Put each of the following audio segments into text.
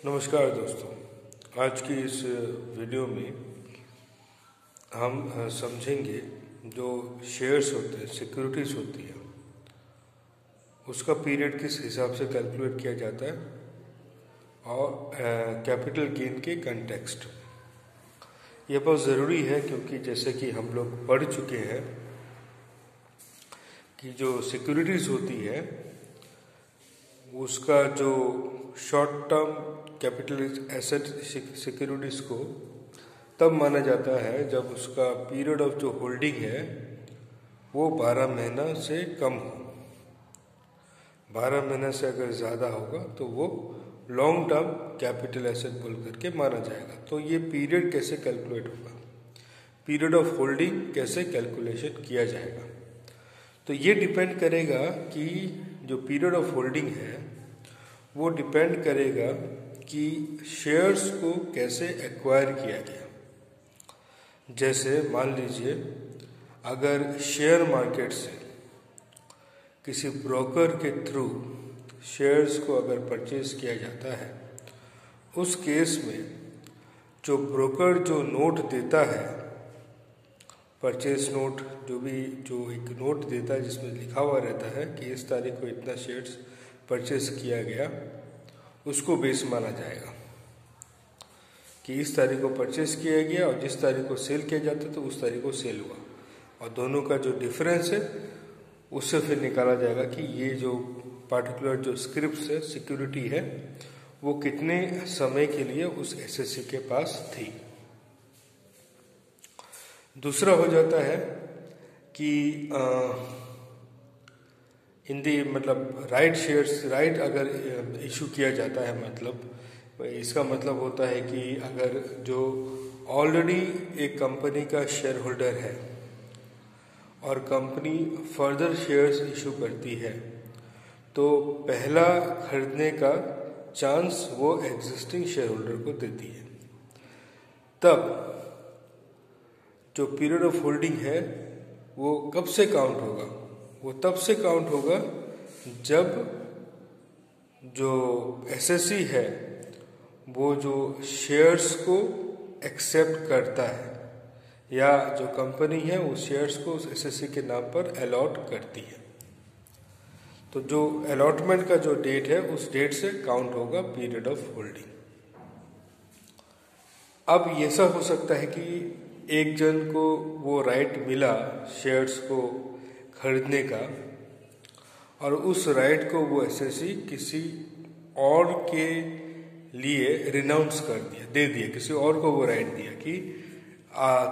नमस्कार दोस्तों, आज की इस वीडियो में हम समझेंगे जो शेयर्स होते हैं, सिक्योरिटीज होती है, उसका पीरियड किस हिसाब से कैलकुलेट किया जाता है और कैपिटल गेन के कंटेक्स्ट। ये बहुत ज़रूरी है क्योंकि जैसे कि हम लोग पढ़ चुके हैं कि जो सिक्योरिटीज होती है उसका जो short term capital asset securities को तब माना जाता है जब उसका पीरियड ऑफ जो होल्डिंग है वो 12 महीना से कम हो। 12 महीना से अगर ज़्यादा होगा तो वो लॉन्ग टर्म कैपिटल एसेट बोल करके माना जाएगा। तो ये पीरियड कैसे कैलकुलेट होगा, पीरियड ऑफ होल्डिंग कैसे कैलकुलेशन किया जाएगा, तो ये डिपेंड करेगा कि जो पीरियड ऑफ होल्डिंग है वो डिपेंड करेगा कि शेयर्स को कैसे एक्वायर किया गया। जैसे मान लीजिए अगर शेयर मार्केट से किसी ब्रोकर के थ्रू शेयर्स को अगर परचेज किया जाता है, उस केस में जो ब्रोकर जो नोट देता है, परचेज नोट, जो एक नोट देता है जिसमें लिखा हुआ रहता है कि इस तारीख को इतना शेयर्स परचेज किया गया, उसको बेस माना जाएगा कि इस तारीख को परचेज किया गया और जिस तारीख को सेल किया जाता है तो उस तारीख को सेल हुआ, और दोनों का जो डिफरेंस है उससे फिर निकाला जाएगा कि ये जो पार्टिकुलर जो स्क्रिप्ट है, सिक्योरिटी है, वो कितने समय के लिए उस एसएससी के पास थी। दूसरा हो जाता है कि मतलब राइट शेयर्स, राइट अगर इशू किया जाता है, मतलब इसका मतलब होता है कि अगर जो ऑलरेडी एक कंपनी का शेयर होल्डर है और कंपनी फर्दर शेयर्स इशू करती है तो पहला खरीदने का चांस वो एग्जिस्टिंग शेयर होल्डर को देती है। तब जो पीरियड ऑफ होल्डिंग है वो कब से काउंट होगा, वो तब से काउंट होगा जब जो एसएससी है वो जो शेयर्स को एक्सेप्ट करता है या जो कंपनी है वो शेयर्स को उस एसएससी के नाम पर अलॉट करती है। तो जो अलॉटमेंट का जो डेट है उस डेट से काउंट होगा पीरियड ऑफ होल्डिंग। अब ऐसा हो सकता है कि एक जन को वो राइट मिला शेयर्स को खरीदने का और उस राइट को वो एसएससी किसी और के लिए रिनाउंस कर दिया, दे दिया, किसी और को वो राइट दिया कि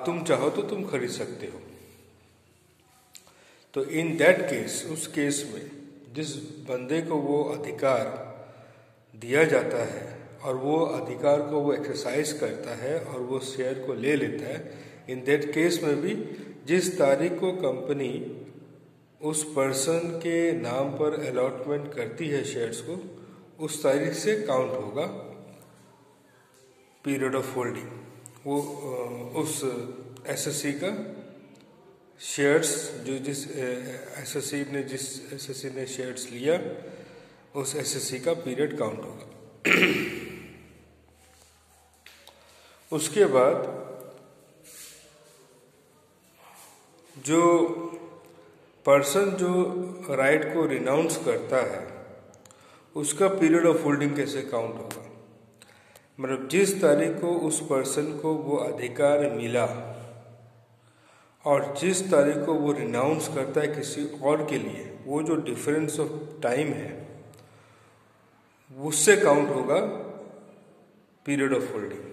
तुम चाहो तो तुम खरीद सकते हो। तो इन दैट केस, उस केस में जिस बंदे को वो अधिकार दिया जाता है और वो अधिकार को वो एक्सरसाइज करता है और वो शेयर को ले लेता है, इन दैट केस में भी जिस तारीख को कंपनी उस पर्सन के नाम पर अलॉटमेंट करती है शेयर्स को, उस तारीख से काउंट होगा पीरियड ऑफ होल्डिंग। वो उस एसएससी का शेयर्स जो जिस एसएससी ने शेयर्स लिया, उस एसएससी का पीरियड काउंट होगा। उसके बाद जो पर्सन जो राइट को रिनाउंस करता है उसका पीरियड ऑफ होल्डिंग कैसे काउंट होगा, मतलब जिस तारीख को उस पर्सन को वो अधिकार मिला और जिस तारीख को वो रिनाउंस करता है किसी और के लिए, वो जो डिफरेंस ऑफ टाइम है उससे काउंट होगा पीरियड ऑफ होल्डिंग।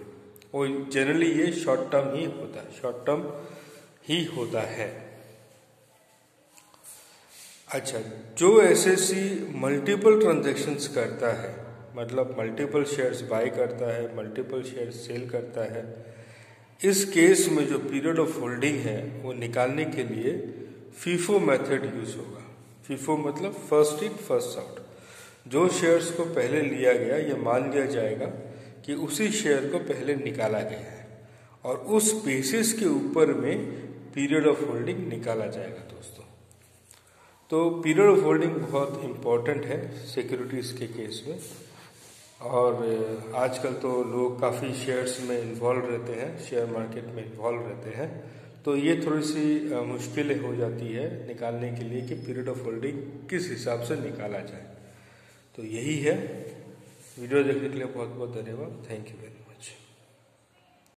और जनरली ये शॉर्ट टर्म ही होता है, शॉर्ट टर्म ही होता है। अच्छा, जो एसएससी मल्टीपल ट्रांजैक्शंस करता है, मतलब मल्टीपल शेयर्स बाय करता है, मल्टीपल शेयर्स सेल करता है, इस केस में जो पीरियड ऑफ होल्डिंग है वो निकालने के लिए फीफो मेथड यूज होगा। फीफो मतलब फर्स्ट इन फर्स्ट आउट। जो शेयर्स को पहले लिया गया ये मान लिया जाएगा कि उसी शेयर को पहले निकाला गया है और उस बेसिस के ऊपर में पीरियड ऑफ होल्डिंग निकाला जाएगा दोस्तों। तो पीरियड ऑफ होल्डिंग बहुत इंपॉर्टेंट है सिक्योरिटीज के केस में। और आजकल तो लोग काफ़ी शेयर्स में इन्वॉल्व रहते हैं, शेयर मार्केट में इन्वॉल्व रहते हैं, तो ये थोड़ी सी मुश्किलें हो जाती है निकालने के लिए कि पीरियड ऑफ होल्डिंग किस हिसाब से निकाला जाए। तो यही है। वीडियो देखने के लिए बहुत बहुत धन्यवाद। Thank you very much.